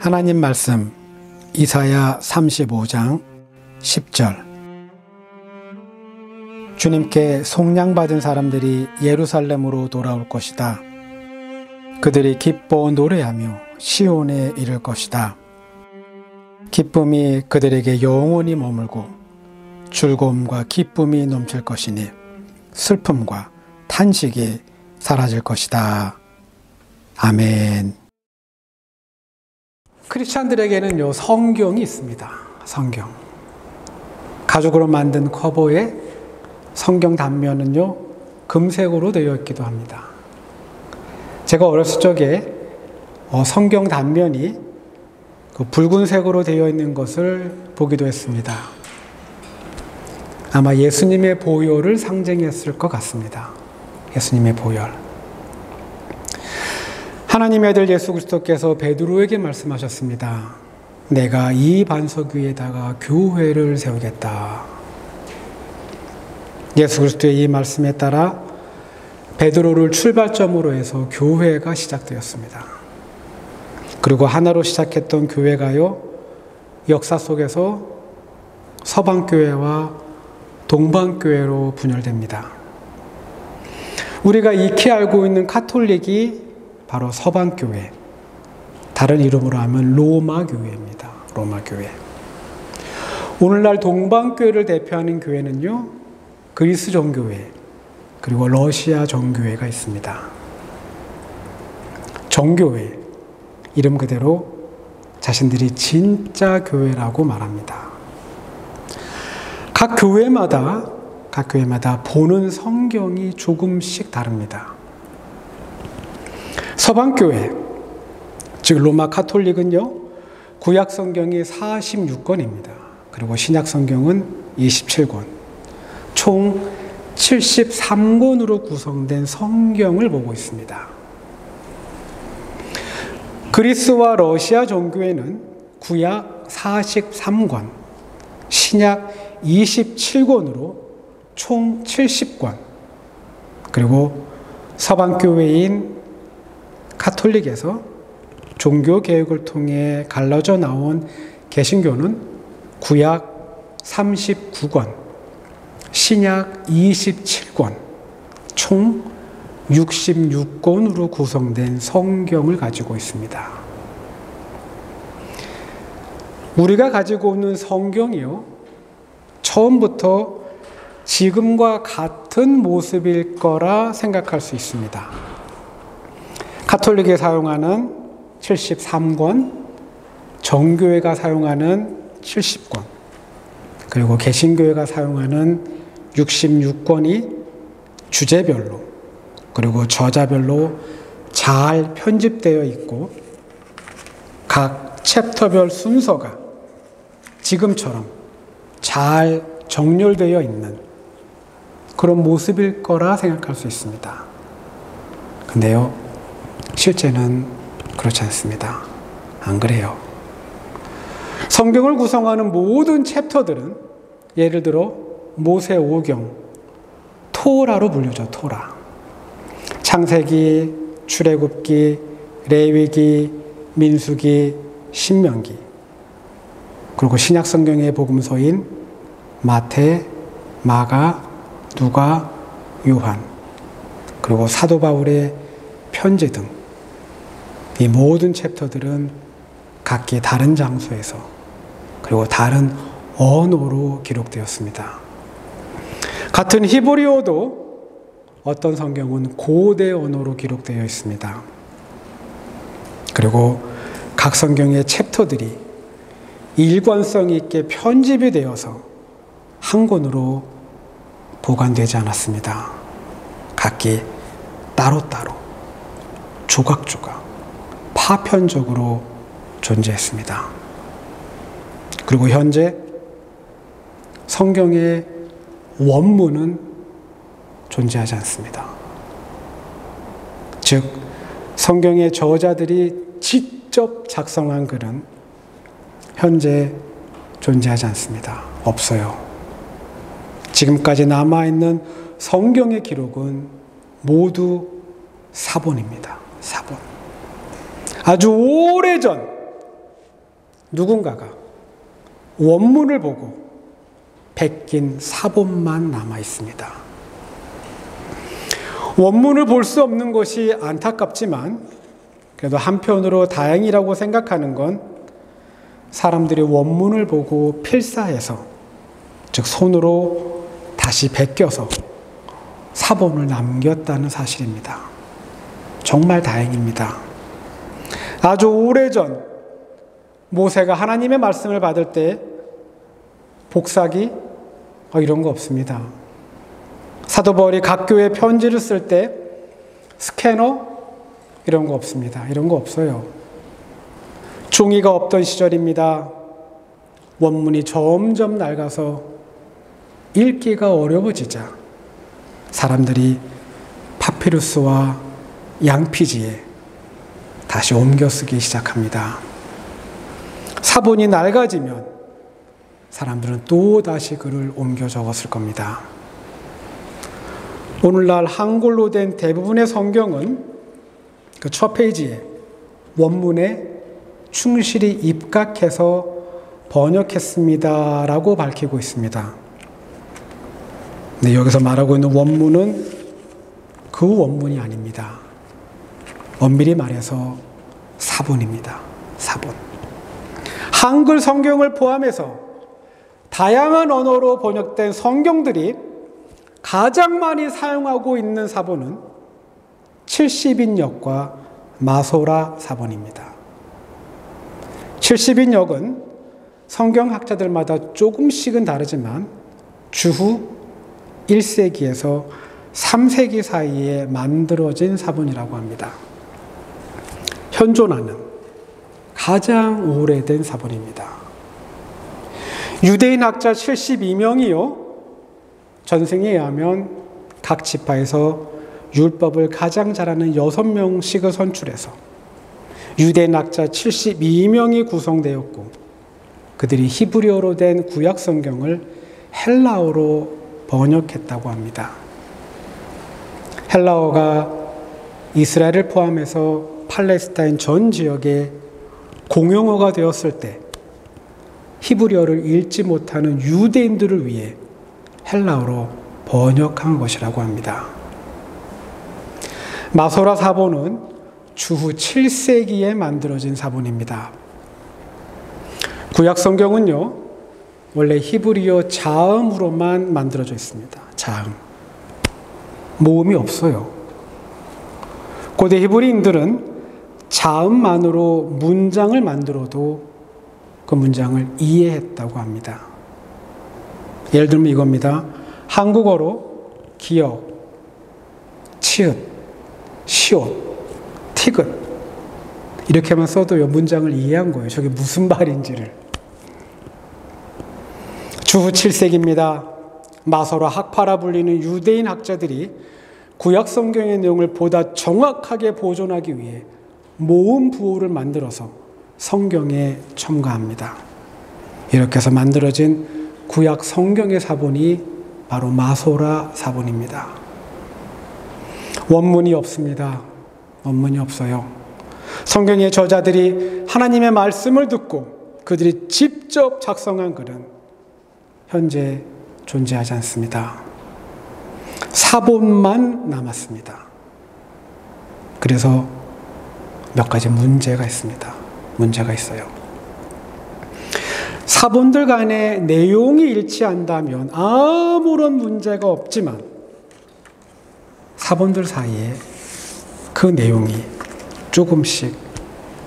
하나님 말씀 이사야 35장 10절. 주님께 속량받은 사람들이 예루살렘으로 돌아올 것이다. 그들이 기뻐 노래하며 시온에 이를 것이다. 기쁨이 그들에게 영원히 머물고 즐거움과 기쁨이 넘칠 것이니 슬픔과 탄식이 사라질 것이다. 아멘. 크리스찬들에게는요, 성경이 있습니다. 성경. 가죽으로 만든 커버에 성경 단면은요, 금색으로 되어 있기도 합니다. 제가 어렸을 적에 성경 단면이 붉은색으로 되어 있는 것을 보기도 했습니다. 아마 예수님의 보혈을 상징했을 것 같습니다. 예수님의 보혈. 하나님의 아들 예수 그리스도께서 베드로에게 말씀하셨습니다. 내가 이 반석 위에다가 교회를 세우겠다. 예수 그리스도의 이 말씀에 따라 베드로를 출발점으로 해서 교회가 시작되었습니다. 그리고 하나로 시작했던 교회가요, 역사 속에서 서방교회와 동방교회로 분열됩니다. 우리가 익히 알고 있는 카톨릭이 바로 서방교회, 다른 이름으로 하면 로마교회입니다. 로마교회. 오늘날 동방교회를 대표하는 교회는요, 그리스 정교회, 그리고 러시아 정교회가 있습니다. 정교회, 이름 그대로 자신들이 진짜 교회라고 말합니다. 각 교회마다 보는 성경이 조금씩 다릅니다. 서방교회, 즉 로마 카톨릭은요, 구약 성경이 46권입니다. 그리고 신약 성경은 27권, 총 73권으로 구성된 성경을 보고 있습니다. 그리스와 러시아 정교회는 구약 43권, 신약 27권으로 총 70권, 그리고 서방교회인 카톨릭에서 종교개혁을 통해 갈라져 나온 개신교는 구약 39권, 신약 27권, 총 66권으로 구성된 성경을 가지고 있습니다. 우리가 가지고 있는 성경이요, 처음부터 지금과 같은 모습일 거라 생각할 수 있습니다. 카톨릭이 사용하는 73권, 정교회가 사용하는 70권, 그리고 개신교회가 사용하는 66권이 주제별로, 그리고 저자별로 잘 편집되어 있고 각 챕터별 순서가 지금처럼 잘 정렬되어 있는 그런 모습일 거라 생각할 수 있습니다. 근데요, 실제는 그렇지 않습니다. 안 그래요. 성경을 구성하는 모든 챕터들은 예를 들어 모세 오경, 토라로 불리죠. 토라. 창세기, 출애굽기, 레위기, 민수기, 신명기, 그리고 신약 성경의 복음서인 마태, 마가, 누가, 요한, 그리고 사도 바울의 편지 등 이 모든 챕터들은 각기 다른 장소에서 그리고 다른 언어로 기록되었습니다. 같은 히브리어도 어떤 성경은 고대 언어로 기록되어 있습니다. 그리고 각 성경의 챕터들이 일관성 있게 편집이 되어서 한 권으로 보관되지 않았습니다. 각기 따로따로 조각조각 파편적으로 존재했습니다. 그리고 현재 성경의 원문은 존재하지 않습니다. 즉, 성경의 저자들이 직접 작성한 글은 현재 존재하지 않습니다. 없어요. 지금까지 남아있는 성경의 기록은 모두 사본입니다. 사본. 아주 오래전 누군가가 원문을 보고 베낀 사본만 남아 있습니다. 원문을 볼 수 없는 것이 안타깝지만 그래도 한편으로 다행이라고 생각하는 건 사람들이 원문을 보고 필사해서, 즉 손으로 다시 베껴서 사본을 남겼다는 사실입니다. 정말 다행입니다. 아주 오래전 모세가 하나님의 말씀을 받을 때 복사기 이런 거 없습니다. 사도 바울이 각 교회 편지를 쓸 때 스캐너 이런 거 없습니다. 이런 거 없어요. 종이가 없던 시절입니다. 원문이 점점 낡아서 읽기가 어려워지자 사람들이 파피루스와 양피지에 다시 옮겨 쓰기 시작합니다. 사본이 낡아지면 사람들은 또 다시 글을 옮겨 적었을 겁니다. 오늘날 한글로 된 대부분의 성경은 그 첫 페이지에 원문에 충실히 입각해서 번역했습니다라고 밝히고 있습니다. 네, 여기서 말하고 있는 원문은 그 원문이 아닙니다. 엄밀히 말해서 사본입니다. 사본. 한글 성경을 포함해서 다양한 언어로 번역된 성경들이 가장 많이 사용하고 있는 사본은 70인역과 마소라 사본입니다. 70인역은 성경학자들마다 조금씩은 다르지만 주후 1세기에서 3세기 사이에 만들어진 사본이라고 합니다. 현존하는 가장 오래된 사본입니다. 유대인 학자 72명이요. 전생에 의하면 각 지파에서 율법을 가장 잘하는 6명씩을 선출해서 유대인 학자 72명이 구성되었고 그들이 히브리어로 된 구약 성경을 헬라어로 번역했다고 합니다. 헬라어가 이스라엘을 포함해서 팔레스타인 전 지역의 공용어가 되었을 때 히브리어를 읽지 못하는 유대인들을 위해 헬라어로 번역한 것이라고 합니다. 마소라 사본은 주후 7세기에 만들어진 사본입니다. 구약 성경은요, 원래 히브리어 자음으로만 만들어져 있습니다. 자음. 모음이 없어요. 고대 히브리인들은 자음만으로 문장을 만들어도 그 문장을 이해했다고 합니다. 예를 들면 이겁니다. 한국어로 기역, 치읓, 시옷, 티귿 이렇게만 써도요 문장을 이해한 거예요. 저게 무슨 말인지를. 주후 7세기입니다. 마소라 학파라 불리는 유대인 학자들이 구약 성경의 내용을 보다 정확하게 보존하기 위해 모음 부호를 만들어서 성경에 첨가합니다. 이렇게 해서 만들어진 구약 성경의 사본이 바로 마소라 사본입니다. 원문이 없습니다. 원문이 없어요. 성경의 저자들이 하나님의 말씀을 듣고 그들이 직접 작성한 글은 현재 존재하지 않습니다. 사본만 남았습니다. 그래서 몇 가지 문제가 있습니다. 문제가 있어요. 사본들 간의 내용이 일치한다면 아무런 문제가 없지만 사본들 사이에 그 내용이 조금씩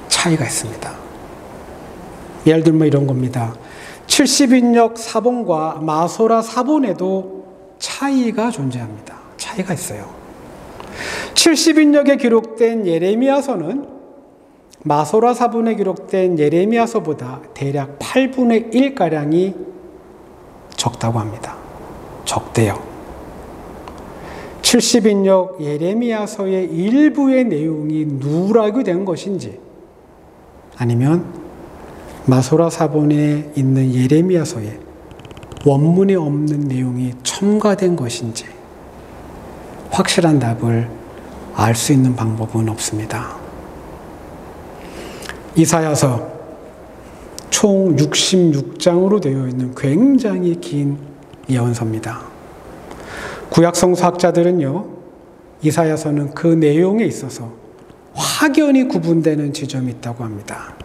차이가 있습니다. 예를 들면 이런 겁니다. 70인역 사본과 마소라 사본에도 차이가 존재합니다. 차이가 있어요. 70인역에 기록된 예레미야서는 마소라 사본에 기록된 예레미야서보다 대략 8분의 1가량이 적다고 합니다. 적대요. 70인역 예레미야서의 일부의 내용이 누락이 된 것인지 아니면 마소라 사본에 있는 예레미야서에 원문에 없는 내용이 첨가된 것인지 확실한 답을 알 수 있는 방법은 없습니다. 이사야서 총 66장으로 되어 있는 굉장히 긴 예언서입니다. 구약성서학자들은요, 이사야서는 그 내용에 있어서 확연히 구분되는 지점이 있다고 합니다.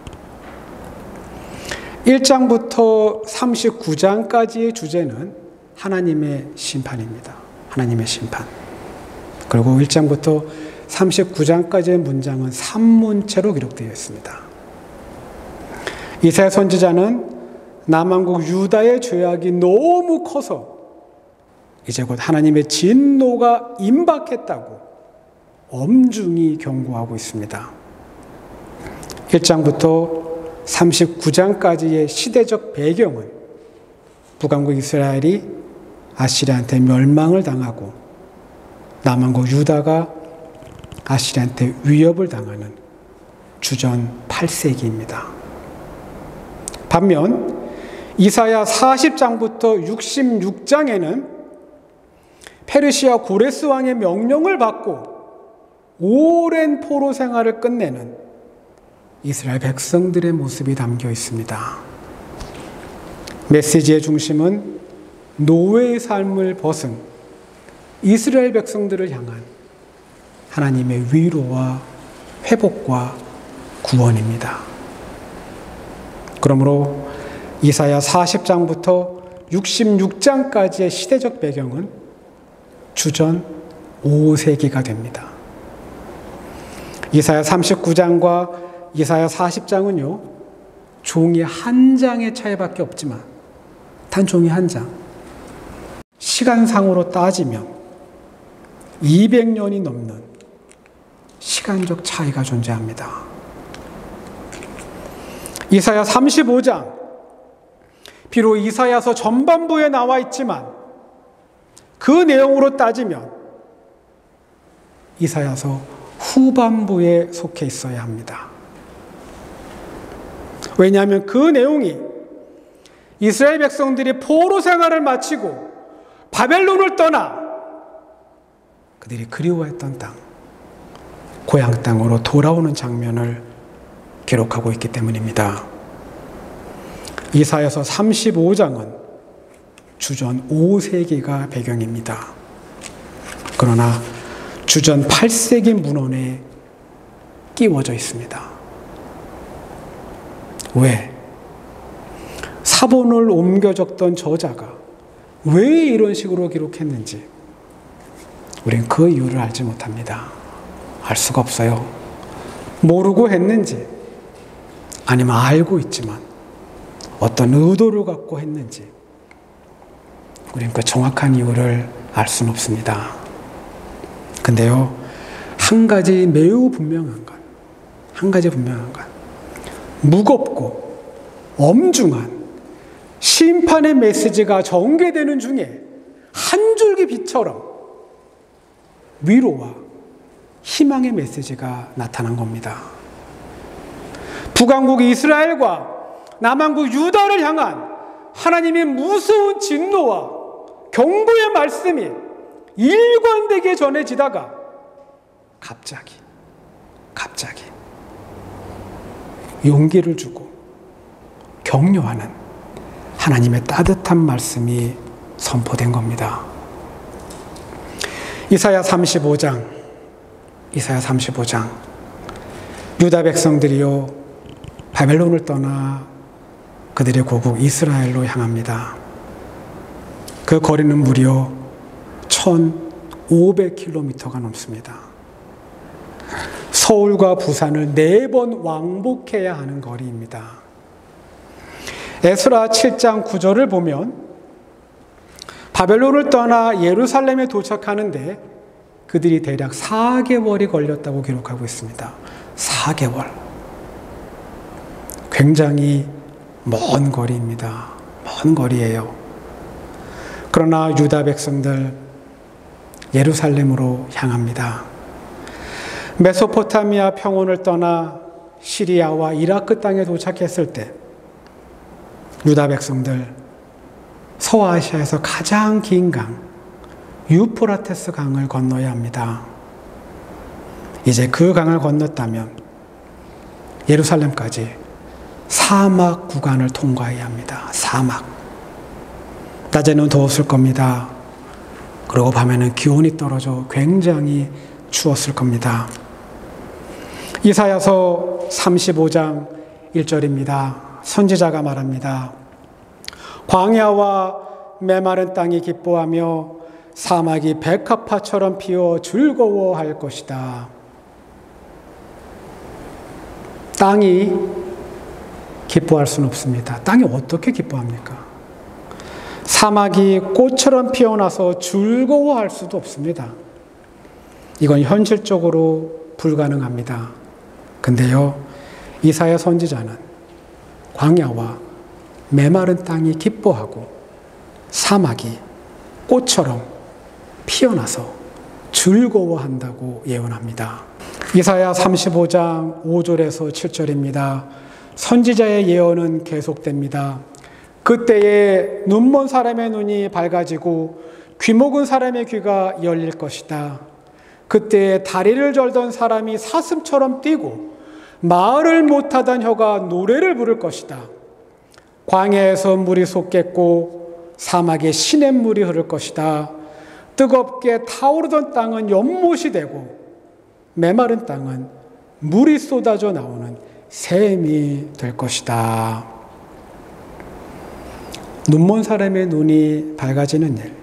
1장부터 39장까지의 주제는 하나님의 심판입니다. 하나님의 심판. 그리고 1장부터 39장까지의 문장은 산문체로 기록되어 있습니다. 이사야 선지자는 남왕국 유다의 죄악이 너무 커서 이제 곧 하나님의 진노가 임박했다고 엄중히 경고하고 있습니다. 1장부터 39장까지의 시대적 배경은 북왕국 이스라엘이 아시리아한테 멸망을 당하고 남왕국 유다가 아시리아한테 위협을 당하는 주전 8세기입니다. 반면 이사야 40장부터 66장에는 페르시아 고레스 왕의 명령을 받고 오랜 포로 생활을 끝내는 이스라엘 백성들의 모습이 담겨 있습니다. 메시지의 중심은 노예의 삶을 벗은 이스라엘 백성들을 향한 하나님의 위로와 회복과 구원입니다. 그러므로 이사야 40장부터 66장까지의 시대적 배경은 주전 5세기가 됩니다. 이사야 39장과 이사야 40장은요, 종이 한 장의 차이밖에 없지만 단 종이 한 장, 시간상으로 따지면 200년이 넘는 시간적 차이가 존재합니다. 이사야 35장, 비록 이사야서 전반부에 나와 있지만 그 내용으로 따지면 이사야서 후반부에 속해 있어야 합니다. 왜냐하면 그 내용이 이스라엘 백성들이 포로 생활을 마치고 바벨론을 떠나 그들이 그리워했던 땅, 고향 땅으로 돌아오는 장면을 기록하고 있기 때문입니다. 이사야서 35장은 주전 5세기가 배경입니다. 그러나 주전 8세기 문헌에 끼워져 있습니다. 왜? 사본을 옮겨 적던 저자가 왜 이런 식으로 기록했는지 우린 그 이유를 알지 못합니다. 알 수가 없어요. 모르고 했는지 아니면 알고 있지만 어떤 의도를 갖고 했는지 우린 그 정확한 이유를 알 수는 없습니다. 근데요, 한 가지 매우 분명한 건, 무겁고 엄중한 심판의 메시지가 전개되는 중에 한 줄기 빛처럼 위로와 희망의 메시지가 나타난 겁니다. 북왕국 이스라엘과 남왕국 유다를 향한 하나님의 무서운 진노와 경고의 말씀이 일관되게 전해지다가 갑자기 용기를 주고 격려하는 하나님의 따뜻한 말씀이 선포된 겁니다. 이사야 35장 유다 백성들이요 바벨론을 떠나 그들의 고국 이스라엘로 향합니다. 그 거리는 무려 1500km가 넘습니다. 서울과 부산을 4번 왕복해야 하는 거리입니다. 에스라 7장 9절을 보면 바벨론을 떠나 예루살렘에 도착하는데 그들이 대략 4개월이 걸렸다고 기록하고 있습니다. 4개월. 굉장히 먼 거리입니다. 먼 거리예요. 그러나 유다 백성들 예루살렘으로 향합니다. 메소포타미아 평원을 떠나 시리아와 이라크 땅에 도착했을 때 유다 백성들 서아시아에서 가장 긴 강 유프라테스 강을 건너야 합니다. 이제 그 강을 건넜다면 예루살렘까지 사막 구간을 통과해야 합니다. 사막. 낮에는 더웠을 겁니다. 그리고 밤에는 기온이 떨어져 굉장히 추웠을 겁니다. 이사야서 35장 1절입니다. 선지자가 말합니다. 광야와 메마른 땅이 기뻐하며 사막이 백합화처럼 피어 즐거워할 것이다. 땅이 기뻐할 수는 없습니다. 땅이 어떻게 기뻐합니까? 사막이 꽃처럼 피어나서 즐거워할 수도 없습니다. 이건 현실적으로 불가능합니다. 근데요, 이사야 선지자는 광야와 메마른 땅이 기뻐하고 사막이 꽃처럼 피어나서 즐거워한다고 예언합니다. 이사야 35장 5절에서 7절입니다. 선지자의 예언은 계속됩니다. 그때에 눈먼 사람의 눈이 밝아지고 귀목은 사람의 귀가 열릴 것이다. 그때에 다리를 절던 사람이 사슴처럼 뛰고 말을 못하던 혀가 노래를 부를 것이다. 광야에서 물이 솟겠고 사막에 시냇물이 흐를 것이다. 뜨겁게 타오르던 땅은 연못이 되고 메마른 땅은 물이 쏟아져 나오는 샘이 될 것이다. 눈먼 사람의 눈이 밝아지는 일,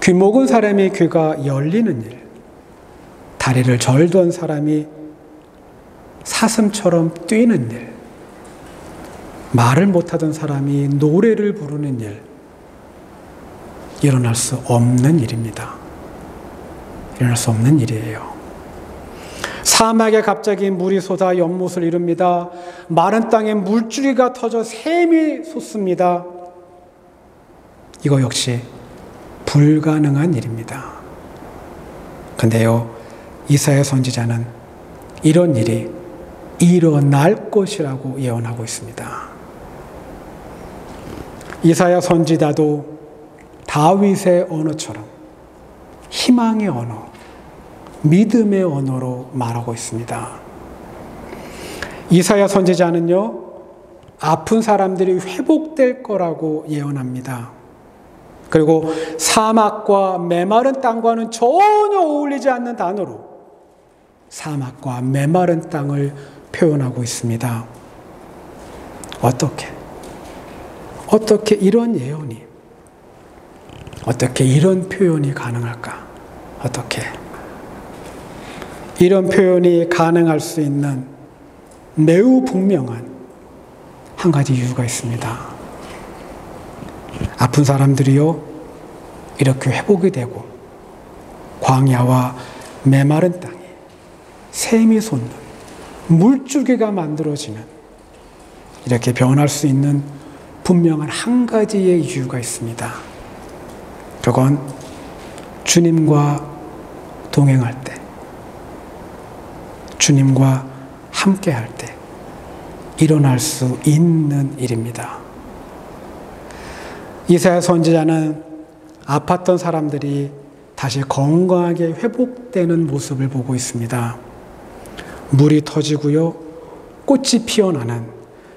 귀목은 사람의 귀가 열리는 일, 다리를 절던 사람이 사슴처럼 뛰는 일, 말을 못하던 사람이 노래를 부르는 일, 일어날 수 없는 일입니다. 일어날 수 없는 일이에요. 사막에 갑자기 물이 솟아 연못을 이룹니다. 마른 땅에 물줄기가 터져 샘이 솟습니다. 이거 역시 불가능한 일입니다. 근데요, 이사야 선지자는 이런 일이 일어날 것이라고 예언하고 있습니다. 이사야 선지자도 다윗의 언어처럼 희망의 언어, 믿음의 언어로 말하고 있습니다. 이사야 선지자는요, 아픈 사람들이 회복될 거라고 예언합니다. 그리고 사막과 메마른 땅과는 전혀 어울리지 않는 단어로 사막과 메마른 땅을 표현하고 있습니다. 어떻게 이런 예언이, 어떻게 이런 표현이 가능할까? 어떻게? 이런 표현이 가능할 수 있는 매우 분명한 한 가지 이유가 있습니다. 아픈 사람들이요, 이렇게 회복이 되고 광야와 메마른 땅에 샘이 솟는 물줄기가 만들어지는 이렇게 변할 수 있는 분명한 한 가지의 이유가 있습니다. 그건 주님과 동행할 때, 주님과 함께할 때 일어날 수 있는 일입니다. 이사야 선지자는 아팠던 사람들이 다시 건강하게 회복되는 모습을 보고 있습니다. 물이 터지고요, 꽃이 피어나는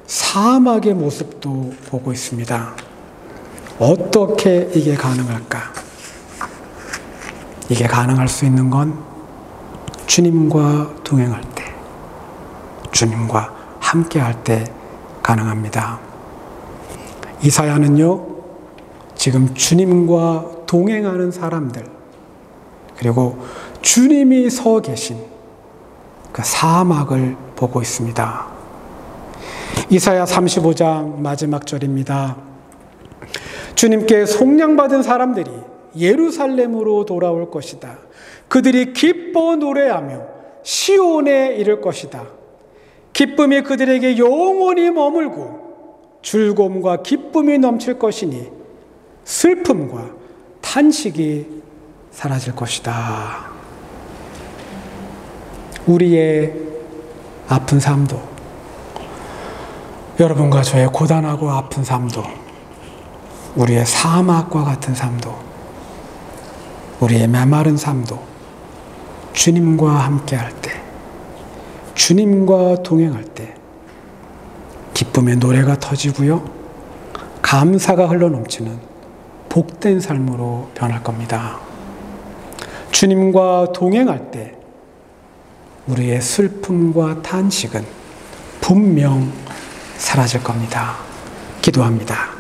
사막의 모습도 보고 있습니다. 어떻게 이게 가능할까? 이게 가능할 수 있는 건 주님과 동행할 때, 주님과 함께할 때 가능합니다. 이사야는요, 지금 주님과 동행하는 사람들, 그리고 주님이 서 계신 그 사막을 보고 있습니다. 이사야 35장 마지막 절입니다. 주님께 속량받은 사람들이 예루살렘으로 돌아올 것이다. 그들이 기뻐 노래하며 시온에 이를 것이다. 기쁨이 그들에게 영원히 머물고 즐거움과 기쁨이 넘칠 것이니 슬픔과 탄식이 사라질 것이다. 우리의 아픈 삶도, 여러분과 저의 고단하고 아픈 삶도, 우리의 사막과 같은 삶도, 우리의 메마른 삶도 주님과 함께할 때, 주님과 동행할 때 기쁨의 노래가 터지고요. 감사가 흘러넘치는 복된 삶으로 변할 겁니다. 주님과 동행할 때 우리의 슬픔과 탄식은 분명 사라질 겁니다. 기도합니다.